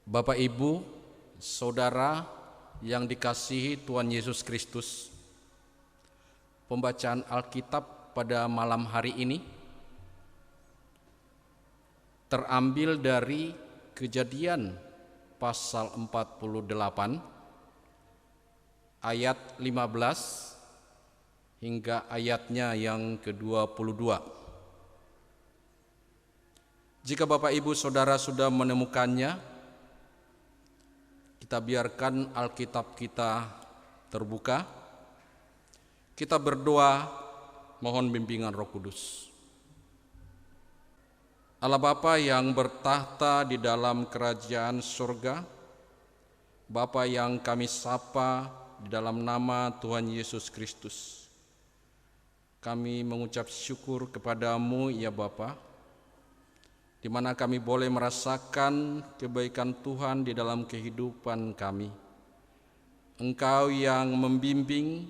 Bapak, Ibu, Saudara yang dikasihi Tuhan Yesus Kristus, pembacaan Alkitab pada malam hari ini terambil dari Kejadian pasal 48 ayat 15 hingga ayatnya yang ke-22. Jika Bapak, Ibu, Saudara sudah menemukannya, kita biarkan Alkitab kita terbuka. Kita berdoa mohon bimbingan Roh Kudus. Allah Bapa yang bertahta di dalam kerajaan surga, Bapa yang kami sapa di dalam nama Tuhan Yesus Kristus, kami mengucap syukur kepadamu ya Bapa, di mana kami boleh merasakan kebaikan Tuhan di dalam kehidupan kami. Engkau yang membimbing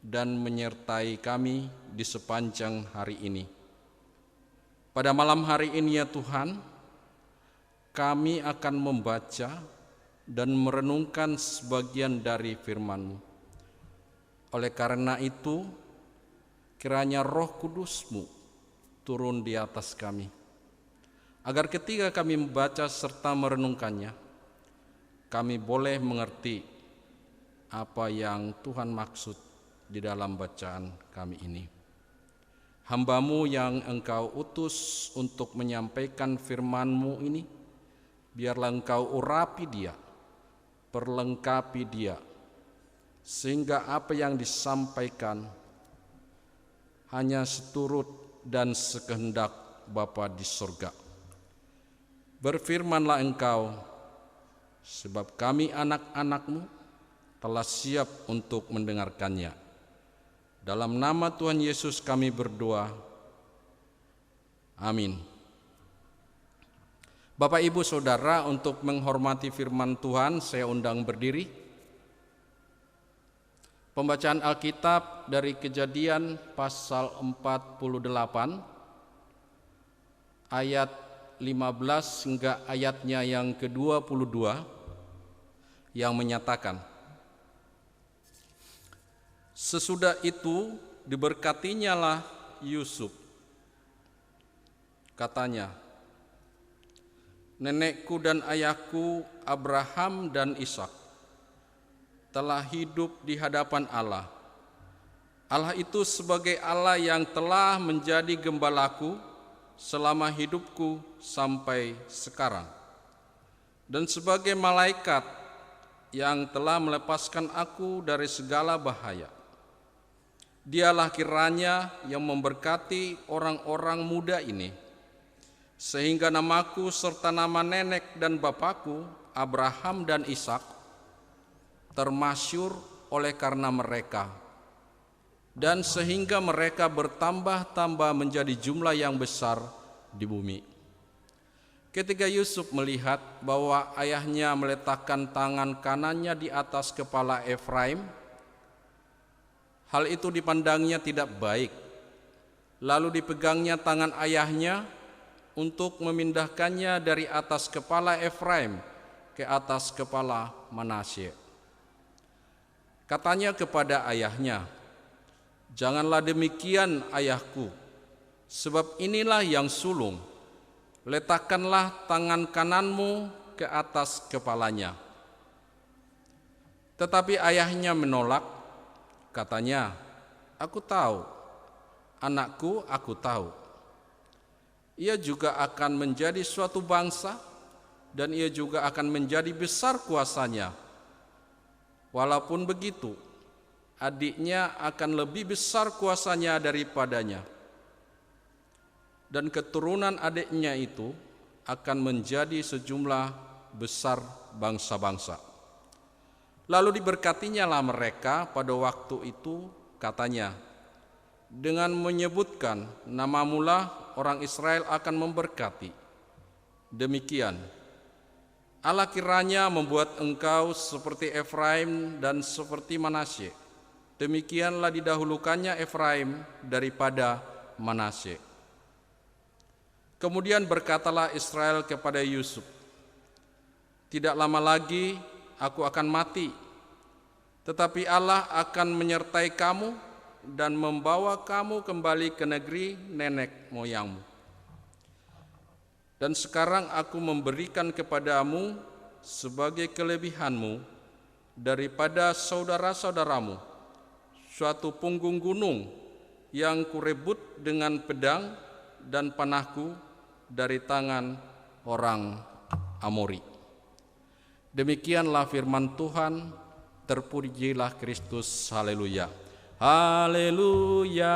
dan menyertai kami di sepanjang hari ini. Pada malam hari ini ya Tuhan, kami akan membaca dan merenungkan sebagian dari firman-Mu. Oleh karena itu, kiranya Roh Kudus-Mu turun di atas kami, agar ketika kami membaca serta merenungkannya, kami boleh mengerti apa yang Tuhan maksud di dalam bacaan kami ini. Hamba-Mu yang Engkau utus untuk menyampaikan firman-Mu ini, biarlah Engkau urapi dia, perlengkapi dia, sehingga apa yang disampaikan hanya seturut dan sekehendak Bapa di surga. Berfirmanlah Engkau, sebab kami anak-anak-Mu telah siap untuk mendengarkannya. Dalam nama Tuhan Yesus kami berdoa. Amin. Bapak, Ibu, Saudara, untuk menghormati firman Tuhan, saya undang berdiri. Pembacaan Alkitab dari Kejadian pasal 48 ayat 15 hingga ayatnya yang ke-22 yang menyatakan, sesudah itu diberkatinyalah Yusuf. Katanya, nenekku dan ayahku Abraham dan Ishak telah hidup di hadapan Allah. Allah itu sebagai Allah yang telah menjadi gembalaku selama hidupku sampai sekarang, dan sebagai malaikat yang telah melepaskan aku dari segala bahaya. Dialah kiranya yang memberkati orang-orang muda ini, sehingga namaku serta nama nenek dan bapakku Abraham dan Ishak termasyur oleh karena mereka, dan sehingga mereka bertambah-tambah menjadi jumlah yang besar di bumi. Ketika Yusuf melihat bahwa ayahnya meletakkan tangan kanannya di atas kepala Efraim, hal itu dipandangnya tidak baik. Lalu dipegangnya tangan ayahnya untuk memindahkannya dari atas kepala Efraim ke atas kepala Manasye. Katanya kepada ayahnya, janganlah demikian ayahku, sebab inilah yang sulung. Letakkanlah tangan kananmu ke atas kepalanya. Tetapi ayahnya menolak. Katanya, aku tahu, anakku, aku tahu. Ia juga akan menjadi suatu bangsa, dan ia juga akan menjadi besar kuasanya. Walaupun begitu, adiknya akan lebih besar kuasanya daripadanya, dan keturunan adiknya itu akan menjadi sejumlah besar bangsa-bangsa. Lalu diberkatinyalah mereka pada waktu itu, katanya, dengan menyebutkan namamulah orang Israel akan memberkati. Demikian, Allah kiranya membuat engkau seperti Efraim dan seperti Manasye. Demikianlah didahulukannya Efraim daripada Manasye. Kemudian berkatalah Israel kepada Yusuf, Tidak lama lagi aku akan mati, tetapi Allah akan menyertai kamu dan membawa kamu kembali ke negeri nenek moyangmu. Dan sekarang aku memberikan kepadamu sebagai kelebihanmu daripada saudara-saudaramu suatu punggung gunung yang kurebut dengan pedang dan panahku dari tangan orang Amori. Demikianlah firman Tuhan, terpujilah Kristus, haleluya. Haleluya,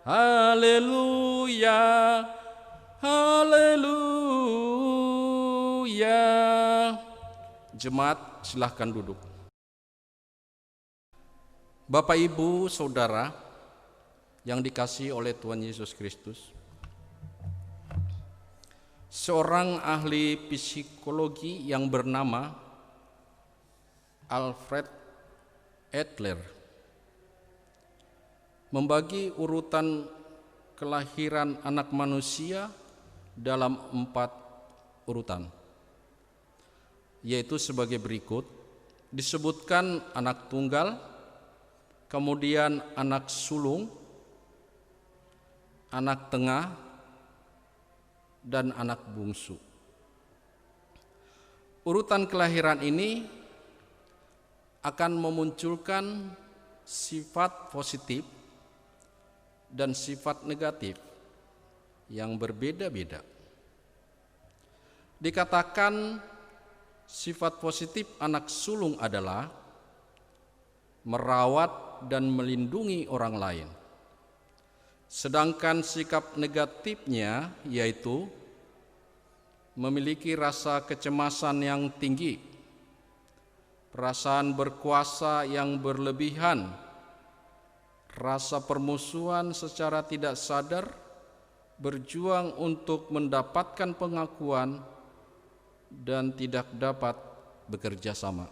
haleluya, haleluya. Jemaat, silahkan duduk. Bapak, Ibu, Saudara yang dikasihi oleh Tuhan Yesus Kristus, seorang ahli psikologi yang bernama Alfred Adler membagi urutan kelahiran anak manusia dalam 4 urutan, yaitu sebagai berikut. Disebutkan anak tunggal, kemudian anak sulung, anak tengah, dan anak bungsu. Urutan kelahiran ini akan memunculkan sifat positif dan sifat negatif yang berbeda-beda. Dikatakan sifat positif anak sulung adalah merawat dan melindungi orang lain. Sedangkan sikap negatifnya yaitu memiliki rasa kecemasan yang tinggi, perasaan berkuasa yang berlebihan, rasa permusuhan secara tidak sadar, berjuang untuk mendapatkan pengakuan, dan tidak dapat bekerja sama.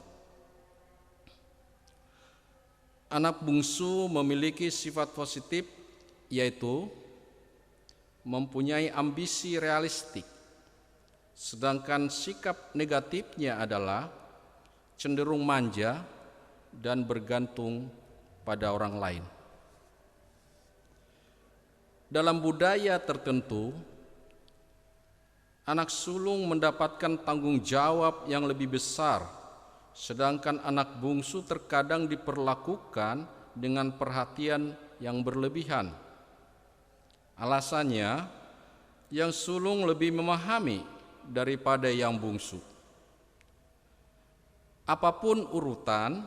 Anak bungsu memiliki sifat positif, yaitu mempunyai ambisi realistik, sedangkan sikap negatifnya adalah cenderung manja dan bergantung pada orang lain. Dalam budaya tertentu, anak sulung mendapatkan tanggung jawab yang lebih besar, sedangkan anak bungsu terkadang diperlakukan dengan perhatian yang berlebihan. Alasannya, yang sulung lebih memahami daripada yang bungsu. Apapun urutan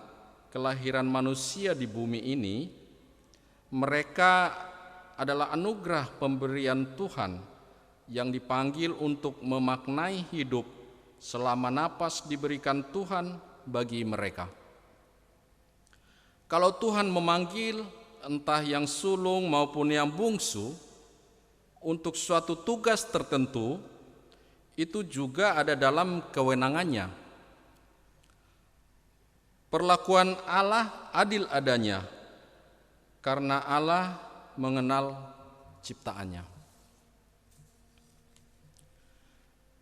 kelahiran manusia di bumi ini, mereka adalah anugerah pemberian Tuhan yang dipanggil untuk memaknai hidup selama napas diberikan Tuhan bagi mereka. Kalau Tuhan memanggil entah yang sulung maupun yang bungsu untuk suatu tugas tertentu, itu juga ada dalam kewenangannya. Perlakuan Allah adil adanya, karena Allah mengenal ciptaannya.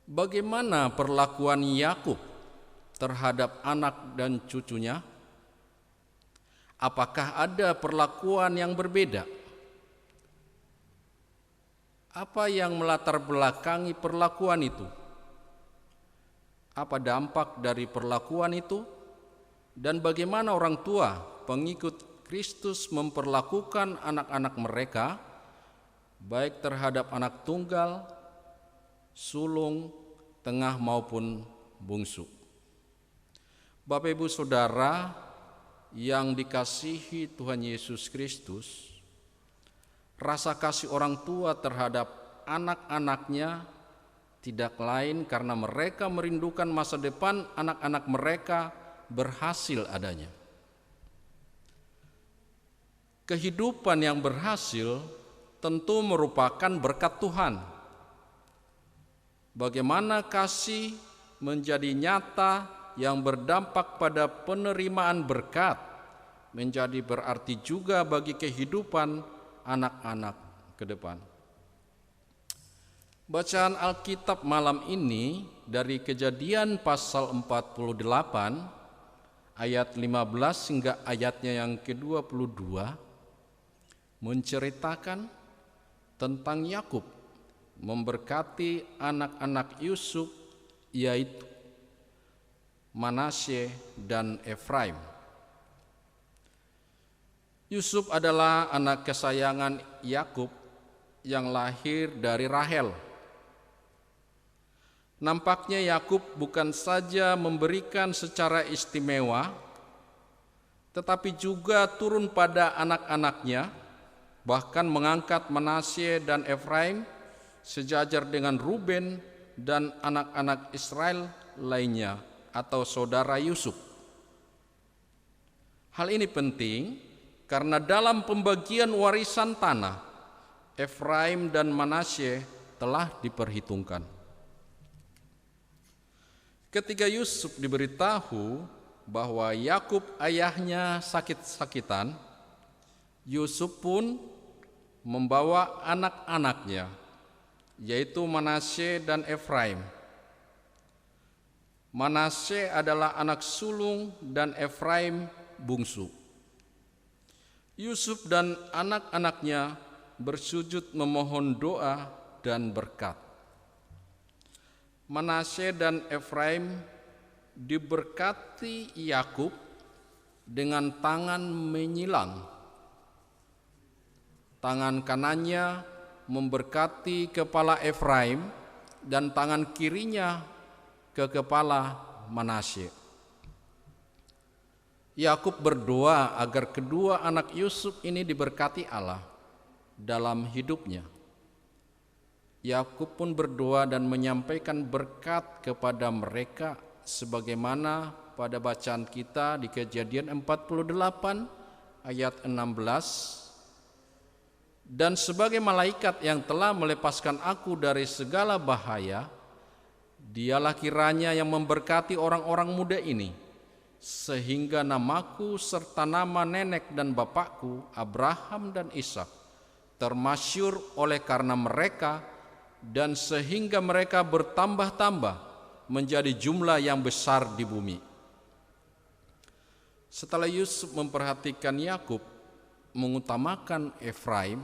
Bagaimana perlakuan Yakub terhadap anak dan cucunya? Apakah ada perlakuan yang berbeda? Apa yang melatar belakangi perlakuan itu? Apa dampak dari perlakuan itu? Dan bagaimana orang tua pengikut Kristus memperlakukan anak-anak mereka, baik terhadap anak tunggal, sulung, tengah maupun bungsu. Bapak, Ibu, Saudara yang dikasihi Tuhan Yesus Kristus, rasa kasih orang tua terhadap anak-anaknya tidak lain karena mereka merindukan masa depan anak-anak mereka berhasil adanya. Kehidupan yang berhasil tentu merupakan berkat Tuhan. Bagaimana kasih menjadi nyata yang berdampak pada penerimaan berkat, menjadi berarti juga bagi kehidupan anak-anak ke depan. Bacaan Alkitab malam ini dari Kejadian pasal 48 ayat 15 hingga ayatnya yang ke-22 menceritakan tentang Yakub memberkati anak-anak Yusuf, yaitu Manasye dan Efraim. Yusuf adalah anak kesayangan Yakub yang lahir dari Rahel. Nampaknya Yakub bukan saja memberikan secara istimewa, tetapi juga turun pada anak-anaknya, bahkan mengangkat Manasye dan Efraim sejajar dengan Ruben dan anak-anak Israel lainnya atau saudara Yusuf. Hal ini penting karena dalam pembagian warisan tanah, Efraim dan Manasye telah diperhitungkan. Ketika Yusuf diberitahu bahwa Yakub ayahnya sakit-sakitan, Yusuf pun membawa anak-anaknya, yaitu Manasye dan Efraim. Manasye adalah anak sulung dan Efraim bungsu. Yusuf dan anak-anaknya bersujud memohon doa dan berkat. Manasye dan Efraim diberkati Yakub dengan tangan menyilang. Tangan kanannya memberkati kepala Efraim dan tangan kirinya ke kepala Manasye. Yakub berdoa agar kedua anak Yusuf ini diberkati Allah dalam hidupnya. Yakub pun berdoa dan menyampaikan berkat kepada mereka sebagaimana pada bacaan kita di Kejadian 48 ayat 16. Dan sebagai malaikat yang telah melepaskan aku dari segala bahaya, dialah kiranya yang memberkati orang-orang muda ini, sehingga namaku serta nama nenek dan bapakku Abraham dan Ishak termasyur oleh karena mereka, dan sehingga mereka bertambah-tambah menjadi jumlah yang besar di bumi. Setelah Yusuf memperhatikan Yakub mengutamakan Efraim,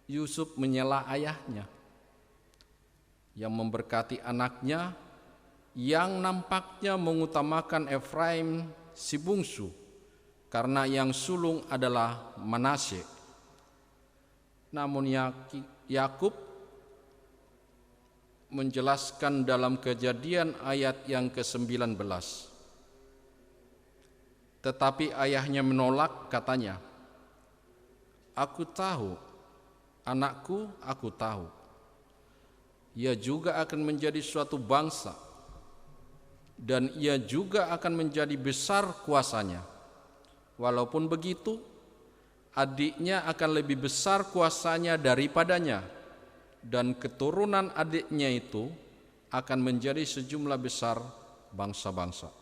Yusuf menyela ayahnya yang memberkati anaknya yang nampaknya mengutamakan Efraim si bungsu, karena yang sulung adalah Manasye. Namun Yakub menjelaskan dalam Kejadian ayat yang ke-19. Tetapi ayahnya menolak, katanya, "Aku tahu, anakku, aku tahu. Ia juga akan menjadi suatu bangsa, dan ia juga akan menjadi besar kuasanya. Walaupun begitu, adiknya akan lebih besar kuasanya daripadanya, dan keturunan adiknya itu akan menjadi sejumlah besar bangsa-bangsa."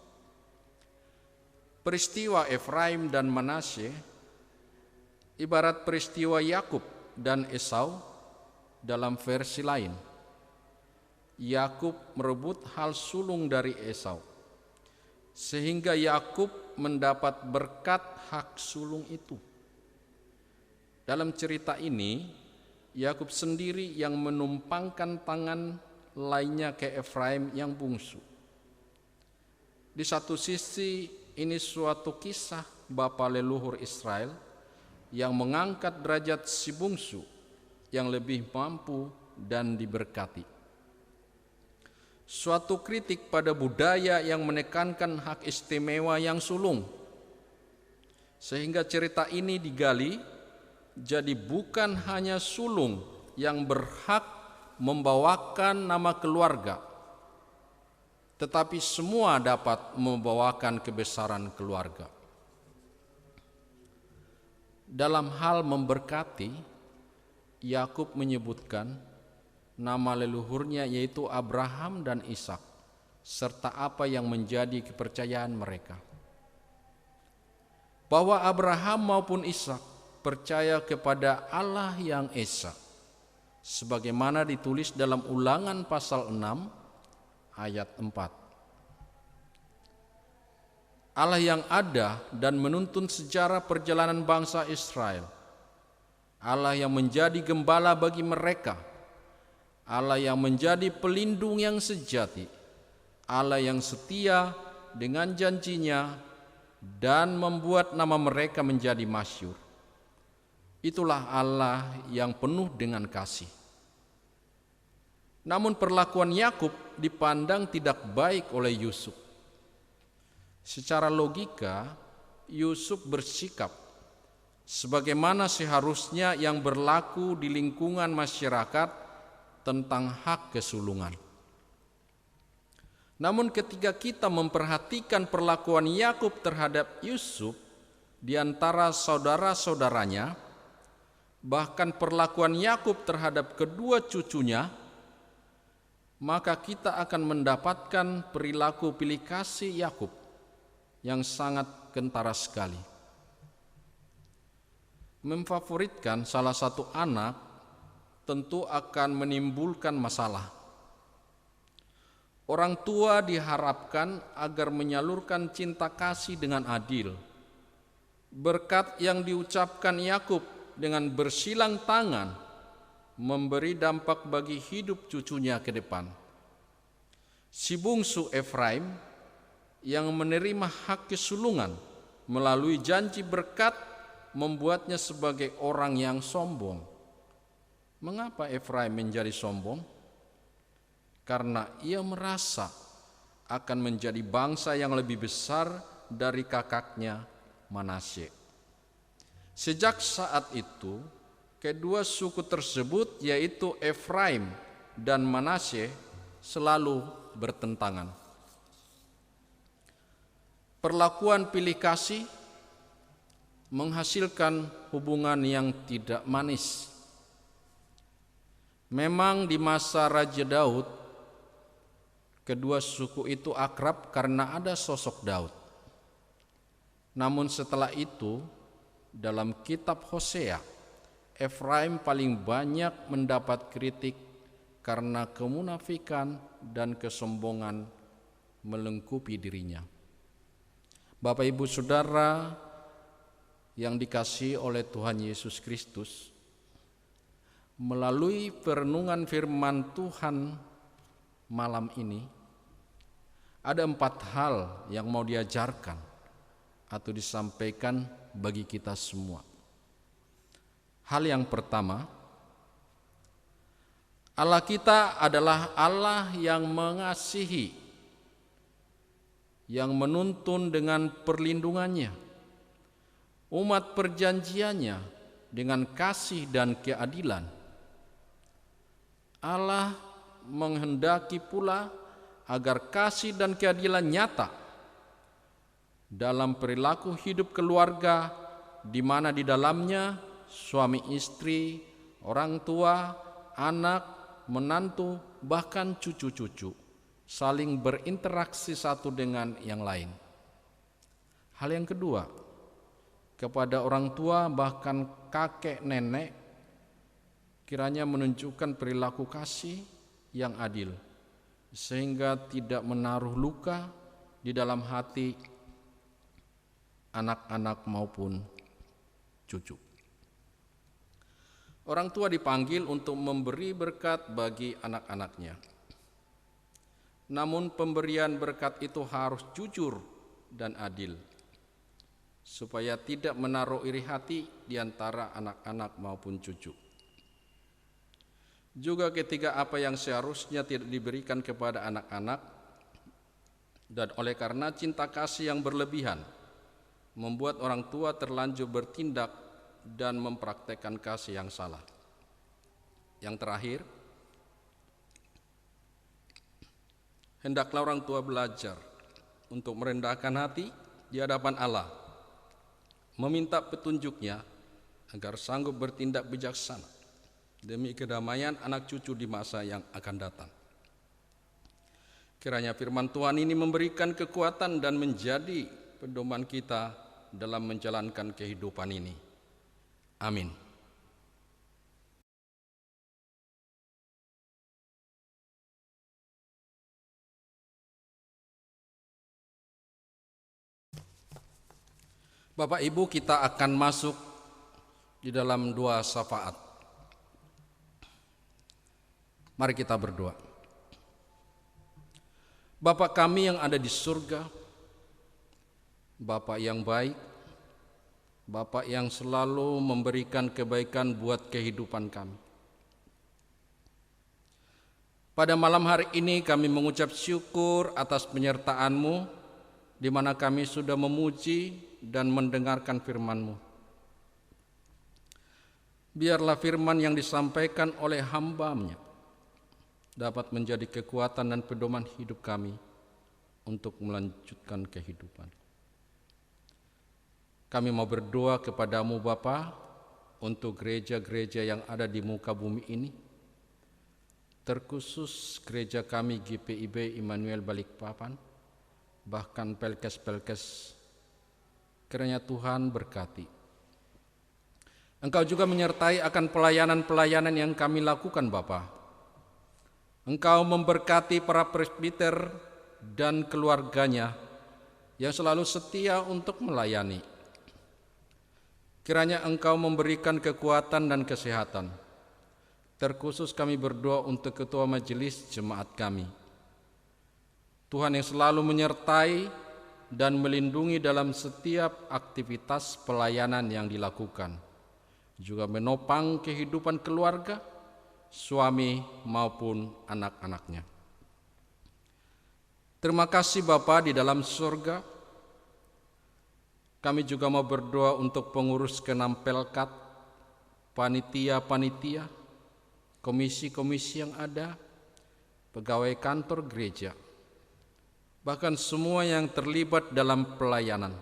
Peristiwa Efraim dan Manasye ibarat peristiwa Yakub dan Esau dalam versi lain. Yakub merebut hal sulung dari Esau, sehingga Yakub mendapat berkat hak sulung itu. Dalam cerita ini, Yakub sendiri yang menumpangkan tangan lainnya ke Efraim yang bungsu. Di satu sisi ini suatu kisah bapa leluhur Israel yang mengangkat derajat si bungsu yang lebih mampu dan diberkati. Suatu kritik pada budaya yang menekankan hak istimewa yang sulung, sehingga cerita ini digali. Jadi bukan hanya sulung yang berhak membawakan nama keluarga, tetapi semua dapat membawakan kebesaran keluarga. Dalam hal memberkati, Yakub menyebutkan nama leluhurnya yaitu Abraham dan Ishak, serta apa yang menjadi kepercayaan mereka. Bahwa Abraham maupun Ishak percaya kepada Allah yang Esa, sebagaimana ditulis dalam Ulangan pasal 6 ayat 4. Allah yang ada dan menuntun sejarah perjalanan bangsa Israel, Allah yang menjadi gembala bagi mereka, Allah yang menjadi pelindung yang sejati, Allah yang setia dengan janjinya dan membuat nama mereka menjadi masyhur. Itulah Allah yang penuh dengan kasih. Namun perlakuan Yakub dipandang tidak baik oleh Yusuf. Secara logika, Yusuf bersikap sebagaimana seharusnya yang berlaku di lingkungan masyarakat tentang hak kesulungan. Namun ketika kita memperhatikan perlakuan Yakub terhadap Yusuf di antara saudara-saudaranya, bahkan perlakuan Yakub terhadap kedua cucunya, maka kita akan mendapatkan perilaku pilih kasih Yakub yang sangat kentara sekali. Memfavoritkan salah satu anak tentu akan menimbulkan masalah. Orang tua diharapkan agar menyalurkan cinta kasih dengan adil. Berkat yang diucapkan Yakub dengan bersilang tangan memberi dampak bagi hidup cucunya ke depan. Si bungsu Efraim yang menerima hak kesulungan melalui janji berkat membuatnya sebagai orang yang sombong. Mengapa Efraim menjadi sombong? Karena ia merasa akan menjadi bangsa yang lebih besar dari kakaknya Manasye. Sejak saat itu, kedua suku tersebut yaitu Efraim dan Manasye selalu bertentangan. Perlakuan pilih kasih menghasilkan hubungan yang tidak manis. Memang di masa Raja Daud, kedua suku itu akrab karena ada sosok Daud. Namun setelah itu, dalam kitab Hosea, Efraim paling banyak mendapat kritik karena kemunafikan dan kesombongan melengkupi dirinya. Bapak Ibu Saudara yang dikasihi oleh Tuhan Yesus Kristus, melalui perenungan firman Tuhan malam ini, ada 4 hal yang mau diajarkan atau disampaikan bagi kita semua. Hal yang pertama, Allah kita adalah Allah yang mengasihi, yang menuntun dengan perlindungannya, umat perjanjiannya dengan kasih dan keadilan. Allah menghendaki pula agar kasih dan keadilan nyata dalam perilaku hidup keluarga, di mana di dalamnya suami istri, orang tua, anak, menantu, bahkan cucu-cucu saling berinteraksi satu dengan yang lain. Hal yang kedua, kepada orang tua bahkan kakek nenek kiranya menunjukkan perilaku kasih yang adil, sehingga tidak menaruh luka di dalam hati anak-anak maupun cucu. Orang tua dipanggil untuk memberi berkat bagi anak-anaknya. Namun pemberian berkat itu harus jujur dan adil, supaya tidak menaruh iri hati di antara anak-anak maupun cucu. Juga ketika apa yang seharusnya tidak diberikan kepada anak-anak, dan oleh karena cinta kasih yang berlebihan, membuat orang tua terlanjur bertindak dan mempraktekkan kasih yang salah. Yang terakhir, hendaklah orang tua belajar untuk merendahkan hati di hadapan Allah, meminta petunjuknya agar sanggup bertindak bijaksana demi kedamaian anak cucu di masa yang akan datang. Kiranya firman Tuhan ini memberikan kekuatan dan menjadi pedoman kita dalam menjalankan kehidupan ini. Amin. Bapak Ibu, kita akan masuk di dalam doa syafaat. Mari kita berdoa. Bapa kami yang ada di surga, Bapa yang baik, Bapa yang selalu memberikan kebaikan buat kehidupan kami. Pada malam hari ini kami mengucap syukur atas penyertaan-Mu, di mana kami sudah memuji dan mendengarkan firman-Mu. Biarlah firman yang disampaikan oleh hamba-Nya dapat menjadi kekuatan dan pedoman hidup kami untuk melanjutkan kehidupan. Kami mau berdoa kepada-Mu Bapa untuk gereja-gereja yang ada di muka bumi ini, terkhusus gereja kami GPIB Immanuel Balikpapan, bahkan pelkes-pelkes. Kiranya Tuhan berkati. Engkau juga menyertai akan pelayanan-pelayanan yang kami lakukan Bapa. Engkau memberkati para presbiter dan keluarganya yang selalu setia untuk melayani. Kiranya Engkau memberikan kekuatan dan kesehatan. Terkhusus kami berdoa untuk ketua majelis jemaat kami. Tuhan yang selalu menyertai dan melindungi dalam setiap aktivitas pelayanan yang dilakukan, juga menopang kehidupan keluarga, suami maupun anak-anaknya. Terima kasih Bapa di dalam surga. Kami juga mau berdoa untuk pengurus ke-6 Pelkat, panitia-panitia, komisi-komisi yang ada, pegawai kantor gereja, bahkan semua yang terlibat dalam pelayanan.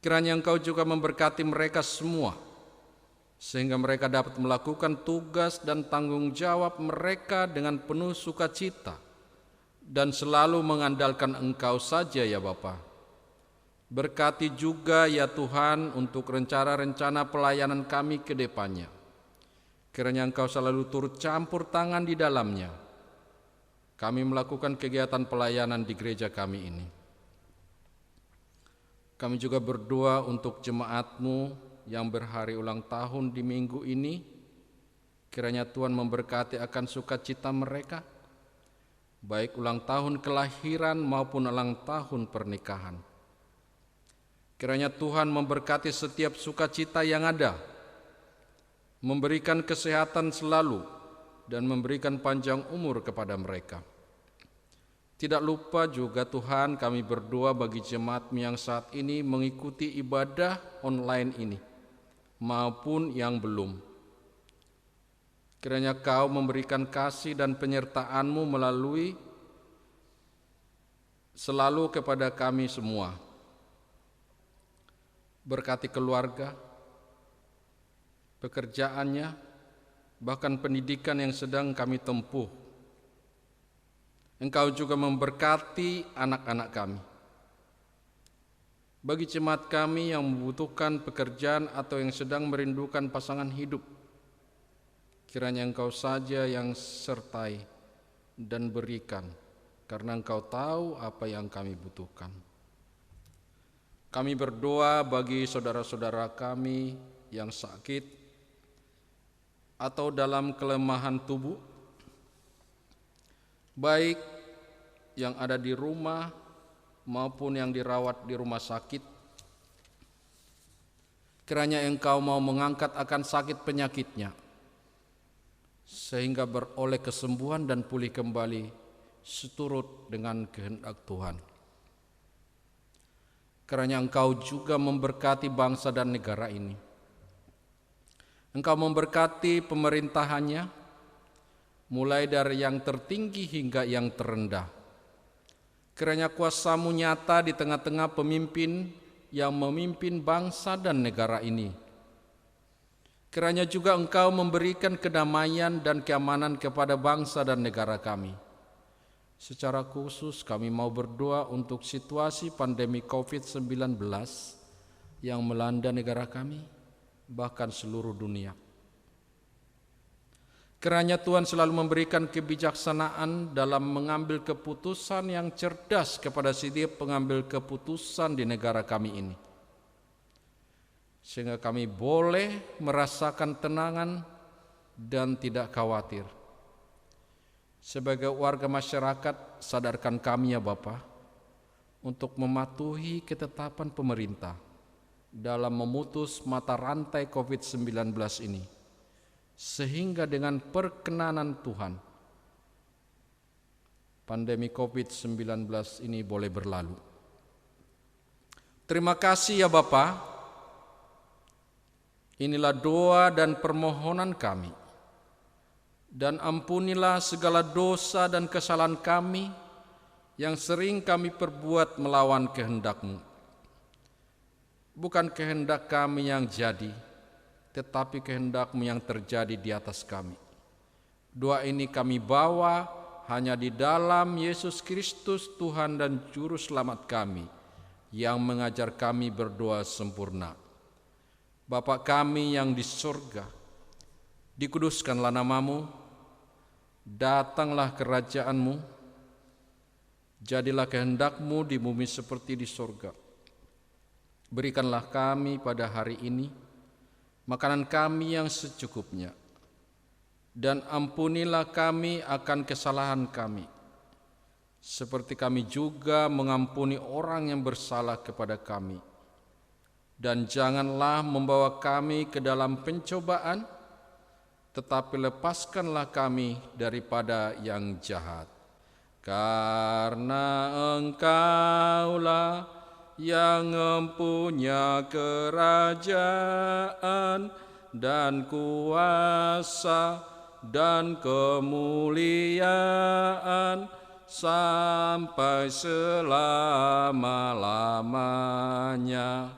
Kiranya Engkau juga memberkati mereka semua, sehingga mereka dapat melakukan tugas dan tanggung jawab mereka dengan penuh sukacita dan selalu mengandalkan Engkau saja ya Bapa. Berkati juga ya Tuhan untuk rencana-rencana pelayanan kami ke depannya. Kiranya Engkau selalu turut campur tangan di dalamnya. Kami melakukan kegiatan pelayanan di gereja kami ini. Kami juga berdoa untuk jemaat-Mu yang berhari ulang tahun di minggu ini. Kiranya Tuhan memberkati akan sukacita mereka, baik ulang tahun kelahiran maupun ulang tahun pernikahan. Kiranya Tuhan memberkati setiap sukacita yang ada, memberikan kesehatan selalu, dan memberikan panjang umur kepada mereka. Tidak lupa juga Tuhan, kami berdoa bagi jemaat-Mu yang saat ini mengikuti ibadah online ini, maupun yang belum. Kiranya Kau memberikan kasih dan penyertaan-Mu melalui selalu kepada kami semua. Berkati keluarga, pekerjaannya, bahkan pendidikan yang sedang kami tempuh. Engkau juga memberkati anak-anak kami. Bagi jemaat kami yang membutuhkan pekerjaan atau yang sedang merindukan pasangan hidup, kiranya Engkau saja yang sertai dan berikan, karena Engkau tahu apa yang kami butuhkan. Kami berdoa bagi saudara-saudara kami yang sakit atau dalam kelemahan tubuh, baik yang ada di rumah maupun yang dirawat di rumah sakit. Kiranya Engkau mau mengangkat akan sakit penyakitnya, sehingga beroleh kesembuhan dan pulih kembali seturut dengan kehendak Tuhan. Kiranya Engkau juga memberkati bangsa dan negara ini. Engkau memberkati pemerintahannya, mulai dari yang tertinggi hingga yang terendah. Kiranya kuasa-Mu nyata di tengah-tengah pemimpin yang memimpin bangsa dan negara ini. Kiranya juga Engkau memberikan kedamaian dan keamanan kepada bangsa dan negara kami. Secara khusus kami mau berdoa untuk situasi pandemi COVID-19 yang melanda negara kami, bahkan seluruh dunia. Kiranya Tuhan selalu memberikan kebijaksanaan dalam mengambil keputusan yang cerdas kepada setiap pengambil keputusan di negara kami ini. sehingga kami boleh merasakan tenangan dan tidak khawatir. Sebagai warga masyarakat, sadarkan kami ya Bapa, untuk mematuhi ketetapan pemerintah dalam memutus mata rantai COVID-19 ini, sehingga dengan perkenanan Tuhan, pandemi COVID-19 ini boleh berlalu. Terima kasih ya Bapa. Inilah doa dan permohonan kami. Dan ampunilah segala dosa dan kesalahan kami yang sering kami perbuat melawan kehendak-Mu. Bukan kehendak kami yang jadi, tetapi kehendak-Mu yang terjadi di atas kami. Doa ini kami bawa hanya di dalam Yesus Kristus Tuhan dan Juru Selamat kami, yang mengajar kami berdoa sempurna. Bapa kami yang di surga, dikuduskanlah nama-Mu, datanglah kerajaan-Mu, jadilah kehendak-Mu di bumi seperti di surga. Berikanlah kami pada hari ini makanan kami yang secukupnya, dan ampunilah kami akan kesalahan kami, seperti kami juga mengampuni orang yang bersalah kepada kami. Dan janganlah membawa kami ke dalam pencobaan, tetapi lepaskanlah kami daripada yang jahat. Karena Engkaulah yang mempunyai kerajaan dan kuasa dan kemuliaan sampai selama-lamanya.